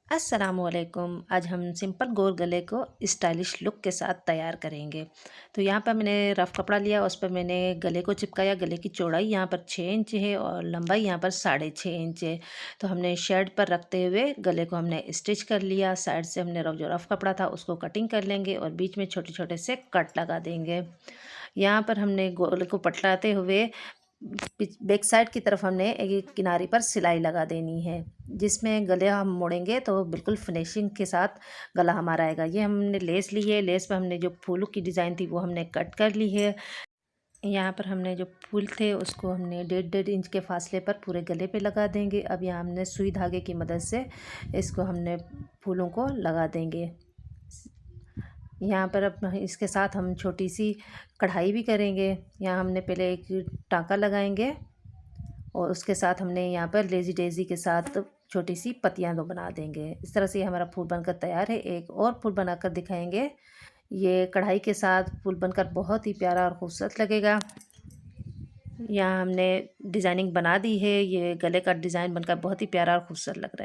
अस्सलाम वालेकुम। आज हम सिंपल गोल गले को स्टाइलिश लुक के साथ तैयार करेंगे। तो यहाँ पर मैंने रफ़ कपड़ा लिया, उस पर मैंने गले को चिपकाया। गले की चौड़ाई यहाँ पर 6 इंच है और लंबाई यहाँ पर 6.5 इंच है। तो हमने शेड पर रखते हुए गले को हमने स्टिच कर लिया। साइड से हमने जो रफ़ कपड़ा था उसको कटिंग कर लेंगे और बीच में छोटे छोटे से कट लगा देंगे। यहाँ पर हमने गोले को पटलाते हुए बैक साइड की तरफ हमने एक किनारे पर सिलाई लगा देनी है, जिसमें गले हम मोड़ेंगे तो बिल्कुल फिनिशिंग के साथ गला हमारा आएगा। ये हमने लेस ली है, लेस पर हमने जो फूलों की डिज़ाइन थी वो हमने कट कर ली है। यहाँ पर हमने जो फूल थे उसको हमने 1.5 इंच के फासले पर पूरे गले पे लगा देंगे। अब यहाँ हमने सुई धागे की मदद से इसको हमने फूलों को लगा देंगे। यहाँ पर अब इसके साथ हम छोटी सी कढ़ाई भी करेंगे। यहाँ हमने पहले एक टाँका लगाएंगे और उसके साथ हमने यहाँ पर लेज़ी डेज़ी के साथ छोटी सी पत्तियाँ दो बना देंगे। इस तरह से हमारा फूल बनकर तैयार है। एक और फूल बनाकर दिखाएंगे। ये कढ़ाई के साथ फूल बनकर बहुत ही प्यारा और खूबसूरत लगेगा। यहाँ हमने डिज़ाइनिंग बना दी है। ये गले का डिज़ाइन बनकर बहुत ही प्यारा और खूबसूरत लग रहा है।